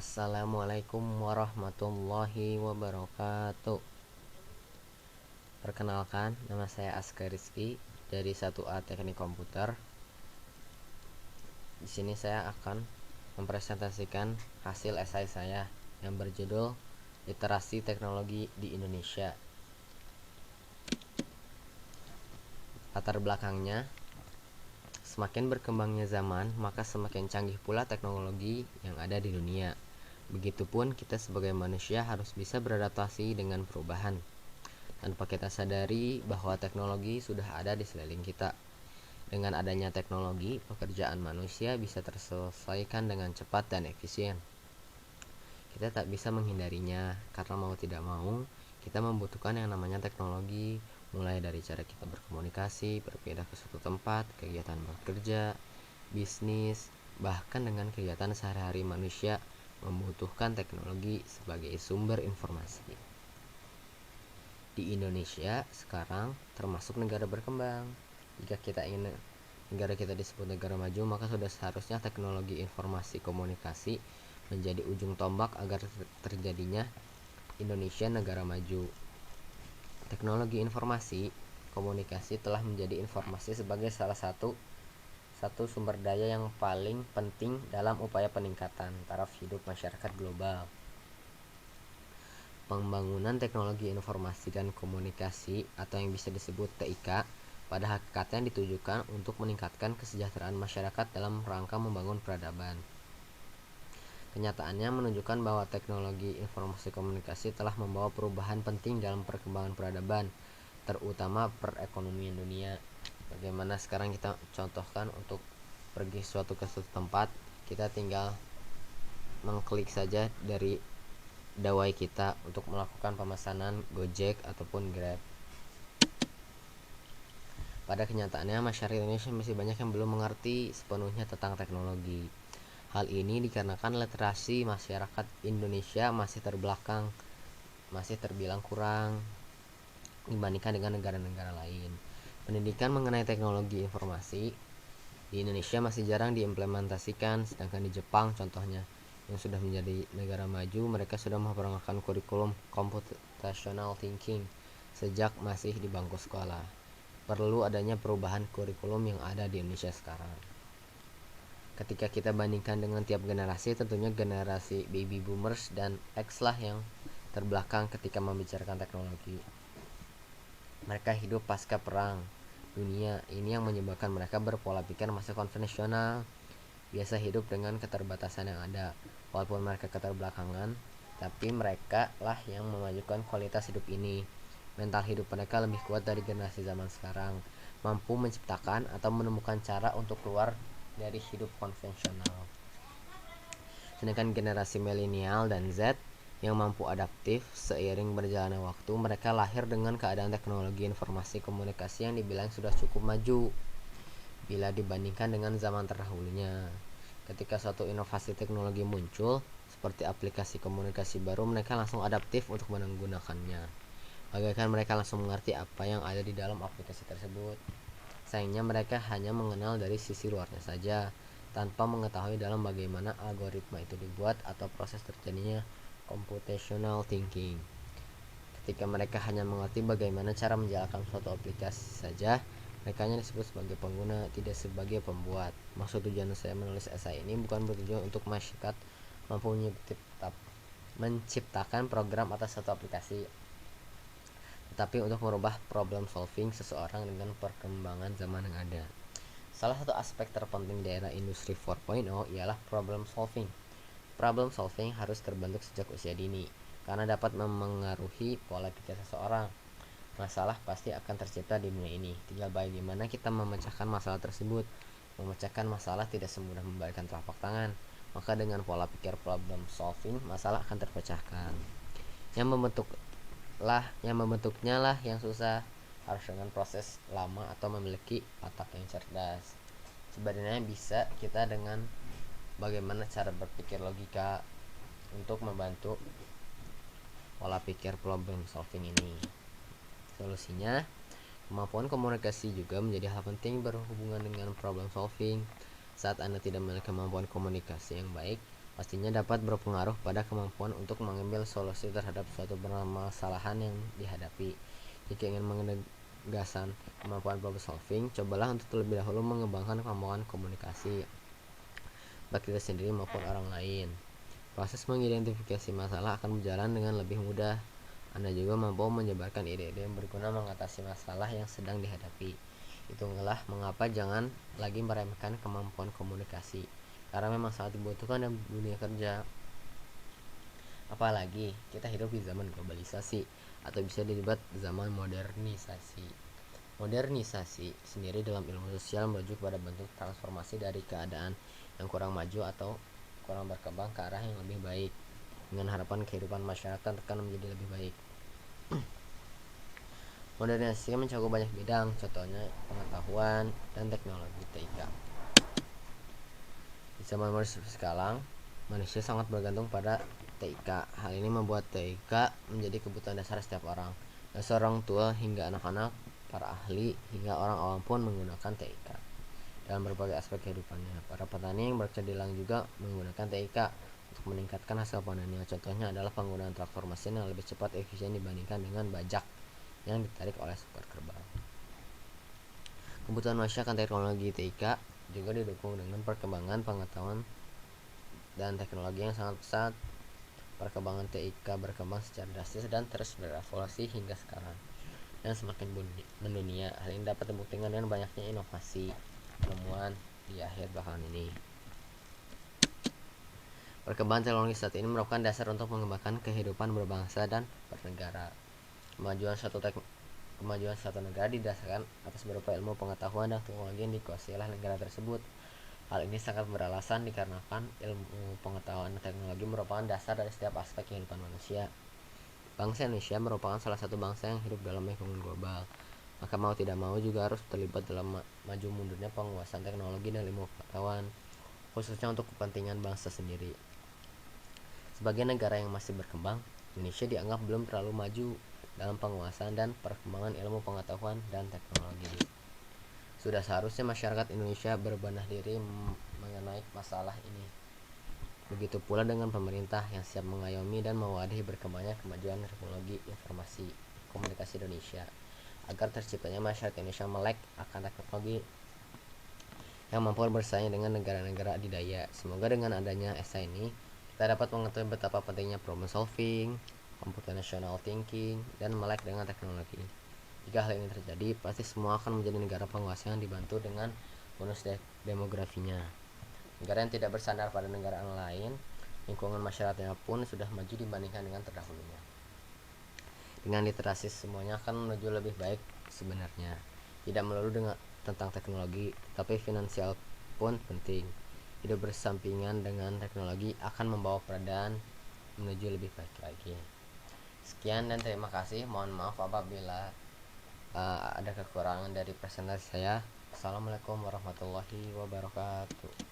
Assalamualaikum warahmatullahi wabarakatuh. Perkenalkan, nama saya Aska Rizky dari 1A Teknik Komputer. Di sini saya akan mempresentasikan hasil esai saya yang berjudul Literasi Teknologi di Indonesia. Latar belakangnya, semakin berkembangnya zaman, maka semakin canggih pula teknologi yang ada di dunia. Begitupun kita sebagai manusia harus bisa beradaptasi dengan perubahan, tanpa kita sadari bahwa teknologi sudah ada di sekeliling kita. Dengan adanya teknologi, pekerjaan manusia bisa terselesaikan dengan cepat dan efisien. Kita tak bisa menghindarinya, karena mau tidak mau, kita membutuhkan yang namanya teknologi, mulai dari cara kita berkomunikasi, berpindah ke suatu tempat, kegiatan bekerja, bisnis, bahkan dengan kegiatan sehari-hari manusia membutuhkan teknologi sebagai sumber informasi. Di Indonesia sekarang termasuk negara berkembang. Jika kita ingin negara kita disebut negara maju, maka sudah seharusnya teknologi informasi komunikasi menjadi ujung tombak agar terjadinya Indonesia negara maju. Teknologi informasi komunikasi telah menjadi informasi sebagai salah satu sumber daya yang paling penting dalam upaya peningkatan taraf hidup masyarakat global. Pembangunan teknologi informasi dan komunikasi atau yang bisa disebut TIK pada hakikatnya ditujukan untuk meningkatkan kesejahteraan masyarakat dalam rangka membangun peradaban. Kenyataannya menunjukkan bahwa teknologi informasi komunikasi telah membawa perubahan penting dalam perkembangan peradaban, terutama perekonomian dunia. Bagaimana sekarang kita contohkan untuk pergi ke suatu tempat, kita tinggal mengklik saja dari dawai kita untuk melakukan pemesanan Gojek ataupun Grab. Pada kenyataannya, masyarakat Indonesia masih banyak yang belum mengerti sepenuhnya tentang teknologi. Hal ini dikarenakan literasi masyarakat Indonesia masih terbilang kurang dibandingkan dengan negara-negara lain. Pendidikan mengenai teknologi informasi di Indonesia masih jarang diimplementasikan, sedangkan di Jepang contohnya, yang sudah menjadi negara maju, mereka sudah memperkenalkan kurikulum computational thinking sejak masih di bangku sekolah. Perlu adanya perubahan kurikulum yang ada di Indonesia sekarang. Ketika kita bandingkan dengan tiap generasi, tentunya generasi baby boomers dan X lah yang terbelakang ketika membicarakan teknologi. Mereka hidup pasca perang dunia, ini yang menyebabkan mereka berpola pikir masih konvensional, biasa hidup dengan keterbatasan yang ada. Walaupun mereka keterbelakangan, tapi mereka lah yang memajukan kualitas hidup ini. Mental hidup mereka lebih kuat dari generasi zaman sekarang, mampu menciptakan atau menemukan cara untuk keluar dari hidup konvensional. Sedangkan generasi milenial dan Z yang mampu adaptif seiring berjalannya waktu, mereka lahir dengan keadaan teknologi informasi komunikasi yang dibilang sudah cukup maju bila dibandingkan dengan zaman terdahulunya. Ketika suatu inovasi teknologi muncul seperti aplikasi komunikasi baru, mereka langsung adaptif untuk menggunakannya, bagaikan mereka langsung mengerti apa yang ada di dalam aplikasi tersebut. Sayangnya mereka hanya mengenal dari sisi luarnya saja, tanpa mengetahui dalam bagaimana algoritma itu dibuat atau proses terjadinya computational thinking. Ketika mereka hanya mengerti bagaimana cara menjalankan suatu aplikasi saja, mereka hanya disebut sebagai pengguna, tidak sebagai pembuat. Maksud tujuan saya menulis esai ini bukan bertujuan untuk masyarakat mampu menciptakan program atas satu aplikasi, tetapi untuk merubah problem solving seseorang dengan perkembangan zaman yang ada. Salah satu aspek terpenting di era industri 4.0 ialah problem solving. Problem solving harus terbentuk sejak usia dini, karena dapat memengaruhi pola pikir seseorang. Masalah pasti akan tercipta di dunia ini, tinggal bagaimana kita memecahkan masalah tersebut. Memecahkan masalah tidak semudah membalikkan telapak tangan, maka dengan pola pikir problem solving, masalah akan terpecahkan. Yang membentuknya lah yang susah, harus dengan proses lama atau memiliki otak yang cerdas. Sebenarnya bisa kita dengan bagaimana cara berpikir logika untuk membantu pola pikir problem solving ini. Solusinya, kemampuan komunikasi juga menjadi hal penting berhubungan dengan problem solving. Saat Anda tidak memiliki kemampuan komunikasi yang baik, pastinya dapat berpengaruh pada kemampuan untuk mengambil solusi terhadap suatu permasalahan yang dihadapi. Jika ingin menegaskan kemampuan problem solving, cobalah untuk terlebih dahulu mengembangkan kemampuan komunikasi, baik kita sendiri maupun orang lain. Proses mengidentifikasi masalah akan berjalan dengan lebih mudah. Anda juga mampu menyebarkan ide-ide yang berguna mengatasi masalah yang sedang dihadapi. Itulah mengapa jangan lagi meremehkan kemampuan komunikasi, karena memang sangat dibutuhkan dalam dunia kerja. Apalagi kita hidup di zaman globalisasi, atau bisa disebut zaman modernisasi. Modernisasi sendiri dalam ilmu sosial merujuk pada bentuk transformasi dari keadaan yang kurang maju atau kurang berkembang ke arah yang lebih baik, dengan harapan kehidupan masyarakat akan menjadi lebih baik. Modernisasi mencakup banyak bidang, contohnya pengetahuan dan teknologi TIK. Di zaman modern sekarang, manusia sangat bergantung pada TIK. Hal ini membuat TIK menjadi kebutuhan dasar setiap orang. Dan seorang tua hingga anak-anak, para ahli hingga orang awam pun menggunakan TIK dalam berbagai aspek kehidupannya. Para petani yang bercedilang juga menggunakan TIK untuk meningkatkan hasil panennya. Contohnya adalah penggunaan traktor mesin yang lebih cepat efisien dibandingkan dengan bajak yang ditarik oleh seekor kerbau. Kebutuhan manusia akan teknologi TIK juga didukung dengan perkembangan pengetahuan dan teknologi yang sangat pesat. Perkembangan TIK berkembang secara drastis dan terus berevolusi hingga sekarang dan semakin mendunia. Hal ini dapat dibuktikan dengan banyaknya inovasi penemuan di akhir belakangan ini. Perkembangan teknologi saat ini merupakan dasar untuk mengembangkan kehidupan berbangsa dan bernegara. Kemajuan satu negara didasarkan atas berupa ilmu pengetahuan dan teknologi yang dikuasai oleh negara tersebut. Hal ini sangat beralasan dikarenakan ilmu pengetahuan dan teknologi merupakan dasar dari setiap aspek kehidupan manusia. Bangsa Indonesia merupakan salah satu bangsa yang hidup dalam lingkungan global, maka mau tidak mau juga harus terlibat dalam maju mundurnya penguasaan teknologi dan ilmu pengetahuan, khususnya untuk kepentingan bangsa sendiri. Sebagai negara yang masih berkembang, Indonesia dianggap belum terlalu maju dalam penguasaan dan perkembangan ilmu pengetahuan dan teknologi. Sudah seharusnya masyarakat Indonesia berbenah diri mengenai masalah ini. Begitu pula dengan pemerintah yang siap mengayomi dan mewadahi berkembangnya kemajuan teknologi informasi komunikasi Indonesia, agar terciptanya masyarakat Indonesia melek akan teknologi yang mampu bersaing dengan negara-negara adidaya. Semoga dengan adanya ESA ini kita dapat mengetahui betapa pentingnya problem solving, computational thinking, dan melek dengan teknologi. Jika hal ini terjadi, pasti semua akan menjadi negara penguasa yang dibantu dengan bonus demografinya. Negara yang tidak bersandar pada negara lain, lingkungan masyarakatnya pun sudah maju dibandingkan dengan terdahulunya. Dengan literasi semuanya akan menuju lebih baik sebenarnya. Tidak melulu dengan tentang teknologi, tapi finansial pun penting. Hidup bersampingan dengan teknologi akan membawa perbedaan menuju lebih baik lagi. Sekian dan terima kasih. Mohon maaf apabila ada kekurangan dari presentasi saya. Assalamualaikum warahmatullahi wabarakatuh.